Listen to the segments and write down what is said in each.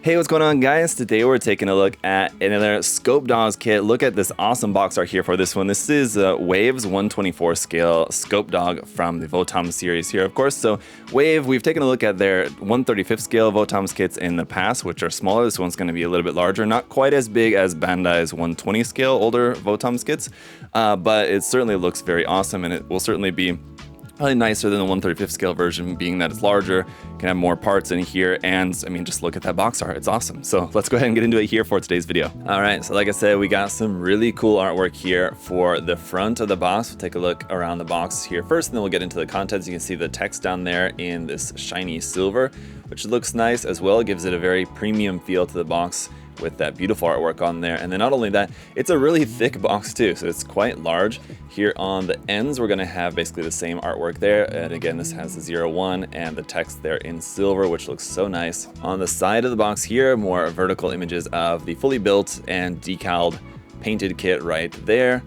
Hey, what's going on, guys? Today we're taking a look at another Scopedog kit. Look at this awesome box art here for this one. This is Wave's 124 scale Scopedog from the Votoms series here, of course. So Wave, we've taken a look at their 135th scale Votoms kits in the past, which are smaller. This one's going to be a little bit larger, not quite as big as Bandai's 120 scale older Votoms kits, but it certainly looks very awesome, and it will certainly be probably nicer than the 135th scale version, being that it's larger, can have more parts in here, and I mean, just look at that box art, it's awesome. So let's go ahead and get into it here for today's video. All right, so like I said, we got some really cool artwork here for the front of the box. We'll take a look around the box here first, and then we'll get into the contents. You can see the text down there in this shiny silver, which looks nice as well. It gives it a very premium feel to the box with that beautiful artwork on there. And then not only that, it's a really thick box too, so it's quite large. Here on the ends, we're gonna have basically the same artwork there. And again, this has the 01 and the text there in silver, which looks so nice. On the side of the box here, more vertical images of the fully built and decaled painted kit right there,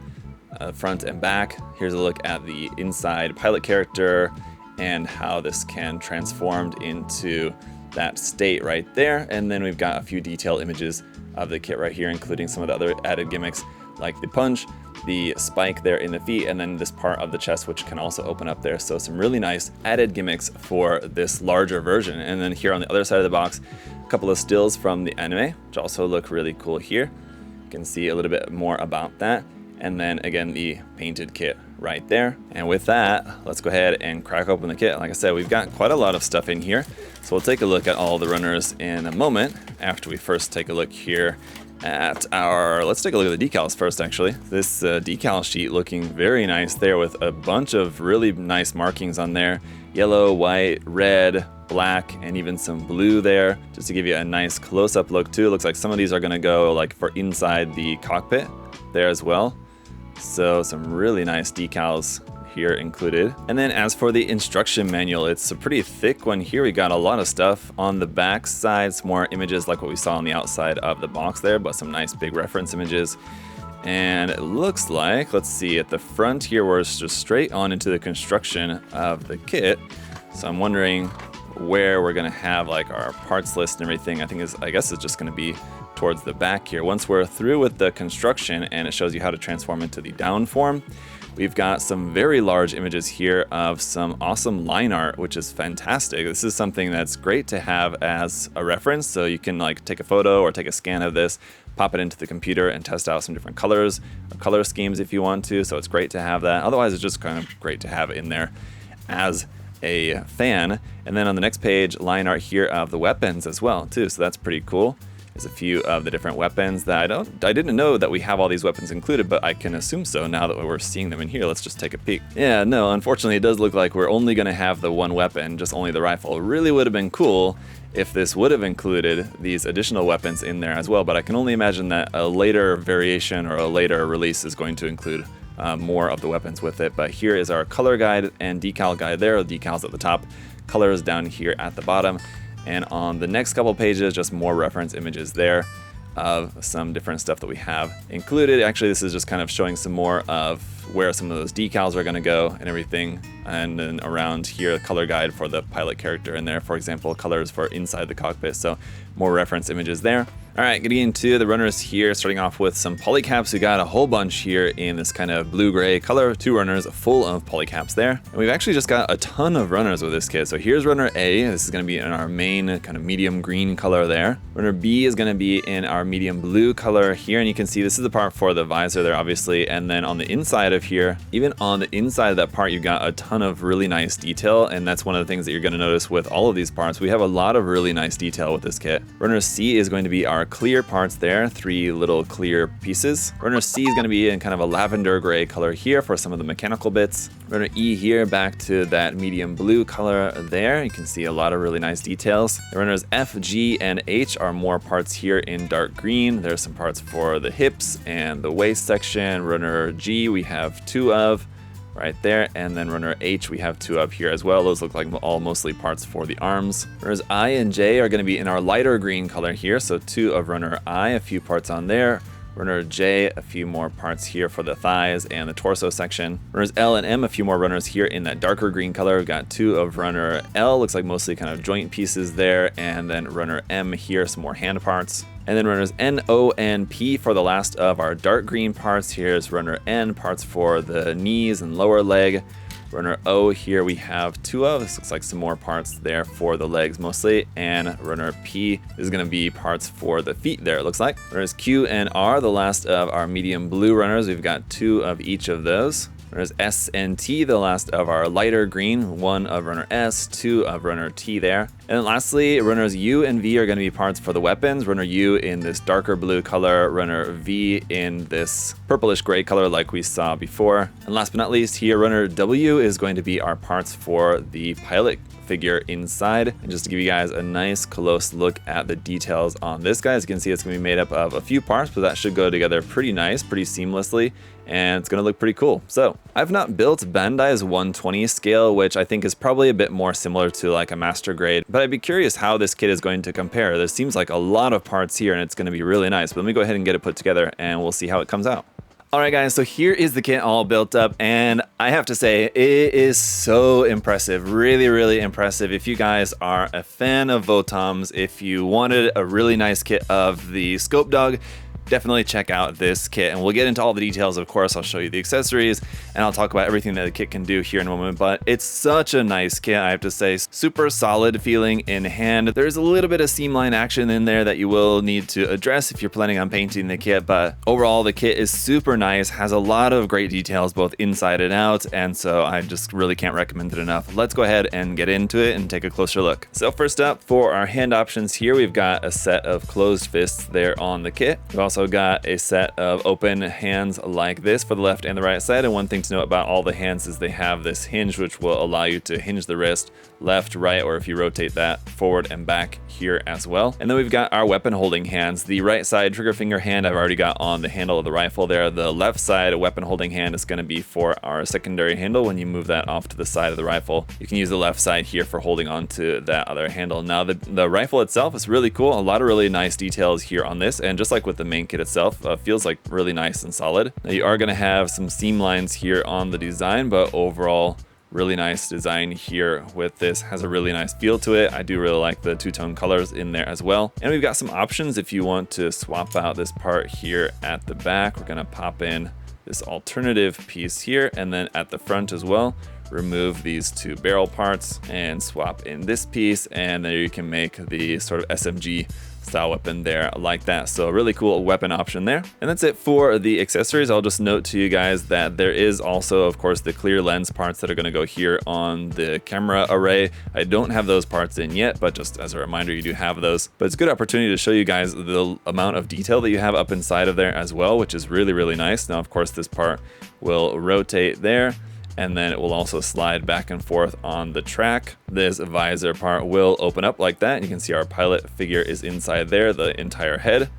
front and back. Here's a look at the inside pilot character and how this can transform into that state right there. And then we've got a few detailed images of the kit right here, including some of the other added gimmicks like the punch, the spike there in the feet, and then this part of the chest which can also open up there. So some really nice added gimmicks for this larger version. And then here on the other side of the box, a couple of stills from the anime, which also look really cool here. You can see a little bit more about that. And then again, the painted kit right there. And with that, let's go ahead and crack open the kit. Like I said, we've got quite a lot of stuff in here. So we'll take a look at all the runners in a moment after we first take a look here at let's take a look at the decals first, actually. This decal sheet looking very nice there with a bunch of really nice markings on there. Yellow, white, red, black, and even some blue there, just to give you a nice close-up look too. It looks like some of these are gonna go like for inside the cockpit there as well. So some really nice decals here included. And then as for the instruction manual, it's a pretty thick one here. We got a lot of stuff on the back side, some more images like what we saw on the outside of the box there, but some nice big reference images. And it looks like, let's see, at the front here, we're just straight on into the construction of the kit. So I'm wondering where we're gonna have like our parts list and everything. I guess it's just gonna be towards the back here. Once we're through with the construction and it shows you how to transform into the down form, we've got some very large images here of some awesome line art, which is fantastic. This is something that's great to have as a reference, so you can like take a photo or take a scan of this, pop it into the computer and test out some different colors or color schemes if you want to. So it's great to have that. Otherwise, it's just kind of great to have it in there as a fan. And then on the next page, line art here of the weapons as well too, so that's pretty cool. There's a few of the different weapons that I didn't know that we have all these weapons included, but I can assume so now that we're seeing them in here. Let's just take a peek. Yeah, no, unfortunately it does look like we're only gonna have the one weapon, just only the rifle. It really would have been cool if this would have included these additional weapons in there as well, but I can only imagine that a later variation or a later release is going to include more of the weapons with it. But here is our color guide and decal guide there, the decals at the top, colors down here at the bottom. And on the next couple pages, just more reference images there of some different stuff that we have included. Actually, this is just kind of showing some more of where some of those decals are gonna go and everything. And then around here, a color guide for the pilot character in there, for example, colors for inside the cockpit. So more reference images there. All right, getting into the runners here, starting off with some polycaps. We got a whole bunch here in this kind of blue-gray color, 2 runners full of polycaps there. And we've actually just got a ton of runners with this kit. So here's runner A. This is gonna be in our main kind of medium green color there. Runner B is gonna be in our medium blue color here. And you can see this is the part for the visor there, obviously. And then on the inside of here, even on the inside of that part, you've got a ton of really nice detail. And that's one of the things that you're gonna notice with all of these parts. We have a lot of really nice detail with this kit. Runner C is going to be our clear parts there, 3 little clear pieces. Runner C is going to be in kind of a lavender gray color here for some of the mechanical bits. Runner E here back to that medium blue color there. You can see a lot of really nice details. The runners F, G, and H are more parts here in dark green. There's some parts for the hips and the waist section. Runner G we have 2 of right there, and then runner H we have 2 up here as well. Those look like all mostly parts for the arms. Runners I and J are going to be in our lighter green color here, so 2 of runner I, a few parts on there. Runner J, a few more parts here for the thighs and the torso section. Runners L and M, a few more runners here in that darker green color. We've got 2 of runner L, looks like mostly kind of joint pieces there, and then runner M here, some more hand parts. And then runners N, O, and P for the last of our dark green parts. Here's runner N, parts for the knees and lower leg. Runner O here we have 2 of. This looks like some more parts there for the legs mostly. And runner P is going to be parts for the feet there, it looks like. Runners Q and R, the last of our medium blue runners. We've got 2 of each of those. Runners S and T, the last of our lighter green, 1 of runner S, 2 of runner T there. And then lastly, runners U and V are going to be parts for the weapons. Runner U in this darker blue color, runner V in this purplish gray color like we saw before. And last but not least here, runner W is going to be our parts for the pilot figure inside. And just to give you guys a nice close look at the details on this guy, as you can see, it's going to be made up of a few parts, but that should go together pretty nice, pretty seamlessly, and it's going to look pretty cool. So I've not built Bandai's 120 scale, which I think is probably a bit more similar to like a master grade, but I'd be curious how this kit is going to compare. There seems like a lot of parts here and it's going to be really nice, but let me go ahead and get it put together and we'll see how it comes out. Alright guys, so here is the kit all built up, and I have to say, it is so impressive, really impressive. If you guys are a fan of Votoms, if you wanted a really nice kit of the Scopedog, definitely check out this kit, and we'll get into all the details. Of course, I'll show you the accessories and I'll talk about everything that the kit can do here in a moment, but it's such a nice kit, I have to say. Super solid feeling in hand. There's a little bit of seam line action in there that you will need to address if you're planning on painting the kit, but overall the kit is super nice, has a lot of great details both inside and out, and so I just really can't recommend it enough. Let's go ahead and get into it and take a closer look. So first up, for our hand options here, we've got a set of closed fists there on the kit. We've also got a set of open hands like this for the left and the right side, and one thing to note about all the hands is they have this hinge which will allow you to hinge the wrist left, right, or if you rotate that forward and back here as well. And then we've got our weapon holding hands. The right side trigger finger hand I've already got on the handle of the rifle there. The left side weapon holding hand is going to be for our secondary handle. When you move that off to the side of the rifle, you can use the left side here for holding on to that other handle. Now the rifle itself is really cool, a lot of really nice details here on this, and just like with the main kit itself, feels like really nice and solid. Now you are going to have some seam lines here on the design, but overall really nice design here with this. Has a really nice feel to it. I do really like the two-tone colors in there as well. And we've got some options if you want to swap out this part here at the back. We're going to pop in this alternative piece here, and then at the front as well, remove these 2 barrel parts and swap in this piece, and there you can make the sort of SMG style weapon there like that. So a really cool weapon option there. And that's it for the accessories. I'll just note to you guys that there is also, of course, the clear lens parts that are going to go here on the camera array. I don't have those parts in yet, but just as a reminder, you do have those. But it's a good opportunity to show you guys the amount of detail that you have up inside of there as well, which is really nice. Now, of course, this part will rotate there, and then it will also slide back and forth on the track. This visor part will open up like that. You can see our pilot figure is inside there. The entire head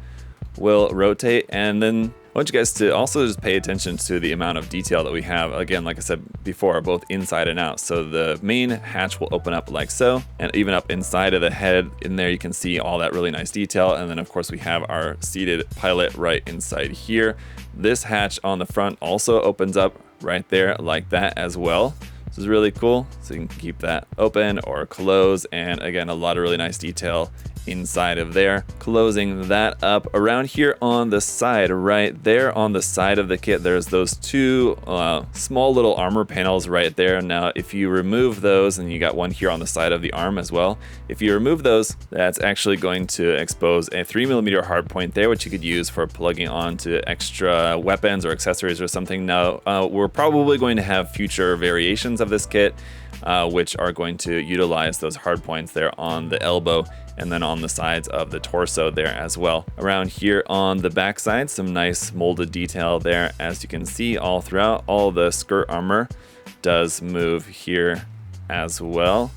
will rotate, and then I want you guys to also just pay attention to the amount of detail that we have. Again, like I said before, both inside and out. So the main hatch will open up like so, and even up inside of the head in there, you can see all that really nice detail. And then of course we have our seated pilot right inside here. This hatch on the front also opens up right there like that as well. This is really cool. So you can keep that open or close, and again, a lot of really nice detail inside of there. Closing that up around here on the side, right there on the side of the kit, there's those 2 small little armor panels right there. Now if you remove those, and you got one here on the side of the arm as well, if you remove those, that's actually going to expose a 3mm hard point there, which you could use for plugging onto extra weapons or accessories or something. Now we're probably going to have future variations of this kit which are going to utilize those hard points there on the elbow and then on the sides of the torso there as well. Around here on the back side, some nice molded detail there. As you can see all throughout, all the skirt armor does move here as well,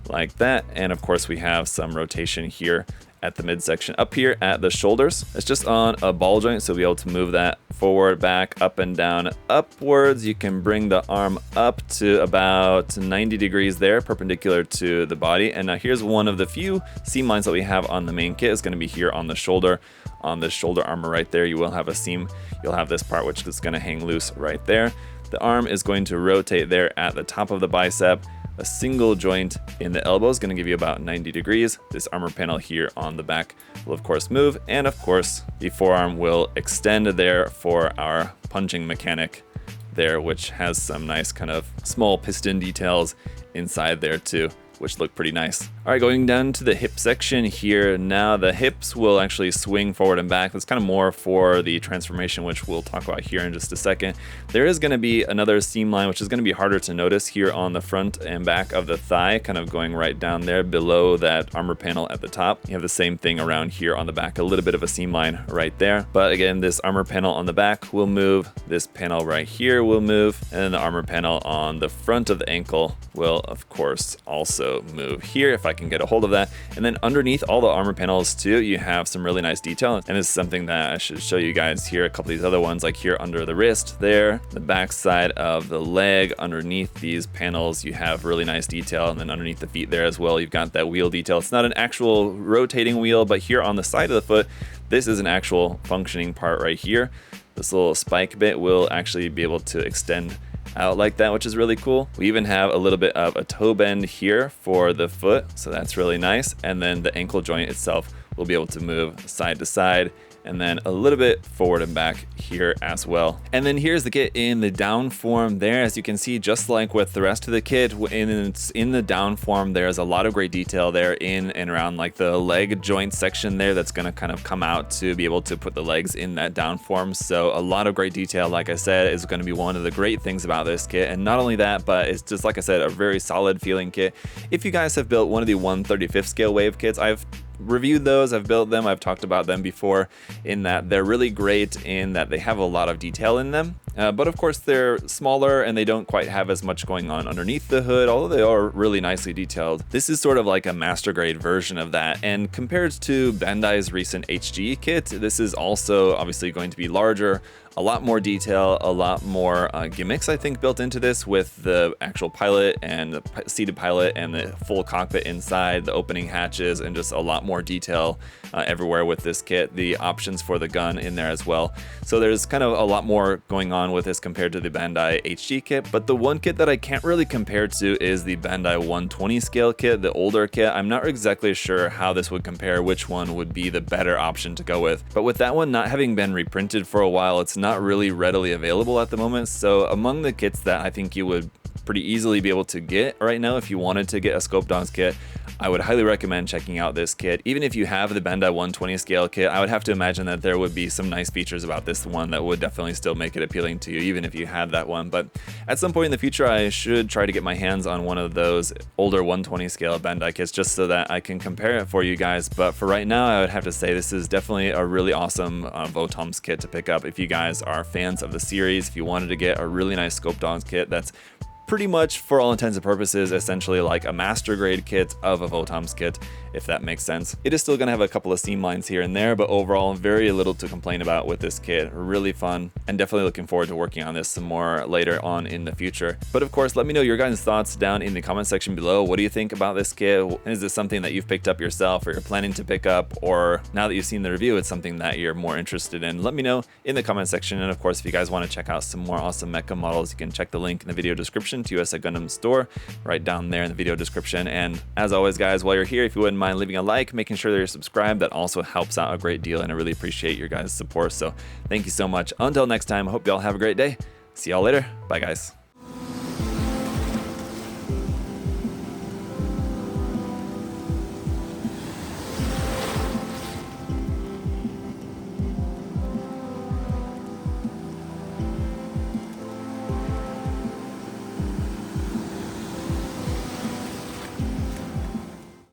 like that. And of course we have some rotation here at the midsection. Up here at the shoulders, it's just on a ball joint, so you'll be able to move that forward, back, up and down, upwards. You can bring the arm up to about 90 degrees there, perpendicular to the body. And now here's one of the few seam lines that we have on the main kit. Is going to be here on the shoulder. On the shoulder armor right there, you will have a seam. You'll have this part which is going to hang loose right there. The arm is going to rotate there at the top of the bicep. A single joint in the elbow is going to give you about 90 degrees. This armor panel here on the back will of course move, and of course the forearm will extend there for our punching mechanic there, which has some nice kind of small piston details inside there too, which look pretty nice. All right, going down to the hip section here. Now the hips will actually swing forward and back. That's kind of more for the transformation, which we'll talk about here in just a second. There is going to be another seam line, which is going to be harder to notice here on the front and back of the thigh, kind of going right down there below that armor panel at the top. You have the same thing around here on the back, a little bit of a seam line right there. But again, this armor panel on the back will move. This panel right here will move. And then the armor panel on the front of the ankle will of course also move here, if I can get a hold of that. And then underneath all the armor panels too, you have some really nice detail. And this is something that I should show you guys here. A couple of these other ones, like here under the wrist there, the back side of the leg, underneath these panels, you have really nice detail. And then underneath the feet there as well, you've got that wheel detail. It's not an actual rotating wheel, but here on the side of the foot, this is an actual functioning part right here. This little spike bit will actually be able to extend out like that, which is really cool. We even have a little bit of a toe bend here for the foot, so that's really nice. And then the ankle joint itself will be able to move side to side, and then a little bit forward and back here as well. And then here's the kit in the down form there. As you can see, just like with the rest of the kit, in the down form, there's a lot of great detail there in and around like the leg joint section there that's gonna kind of come out to be able to put the legs in that down form. So a lot of great detail, like I said, is gonna be one of the great things about this kit. And not only that, but it's just, like I said, a very solid feeling kit. If you guys have built one of the 1/35th scale wave kits, I've reviewed those, I've built them, I've talked about them before, in that they're really great in that they have a lot of detail in them. But of course they're smaller and they don't quite have as much going on underneath the hood, although they are really nicely detailed. This is sort of like a master grade version of that, and compared to Bandai's recent HG kit, this is also obviously going to be larger, a lot more detail, a lot more gimmicks, I think, built into this, with the actual pilot and the seated pilot and the full cockpit inside, the opening hatches, and just a lot more detail everywhere with this kit. The options for the gun in there as well. So there's kind of a lot more going on with this compared to the Bandai HG kit. But the one kit that I can't really compare to is the Bandai 120 scale kit, the older kit. I'm not exactly sure how this would compare, which one would be the better option to go with. But with that one not having been reprinted for a while, it's not really readily available at the moment. So among the kits that I think you would pretty easily be able to get right now, if you wanted to get a Scopedog kit, I would highly recommend checking out this kit. Even if you have the Bandai 120 scale kit, I would have to imagine that there would be some nice features about this one that would definitely still make it appealing to you, even if you had that one. But at some point in the future, I should try to get my hands on one of those older 120 scale Bandai kits, just so that I can compare it for you guys. But for right now, I would have to say this is definitely a really awesome Votoms kit to pick up if you guys are fans of the series. If you wanted to get a really nice Scopedog kit that's pretty much, for all intents and purposes, essentially like a master grade kit of a Votoms kit, if that makes sense. It is still going to have a couple of seam lines here and there, but overall very little to complain about with this kit. Really fun, and definitely looking forward to working on this some more later on in the future. But of course, let me know your guys' thoughts down in the comment section below. What do you think about this kit? Is this something that you've picked up yourself, or you're planning to pick up, or now that you've seen the review, it's something that you're more interested in? Let me know in the comment section. And of course, if you guys want to check out some more awesome mecha models, you can check the link in the video description to USA Gundam Store right down there in the video description. And as always, guys, while you're here, if you wouldn't mind leaving a like, making sure that you're subscribed, that also helps out a great deal, and I really appreciate your guys' support. So thank you so much. Until next time, I hope y'all have a great day. See y'all later. Bye, guys.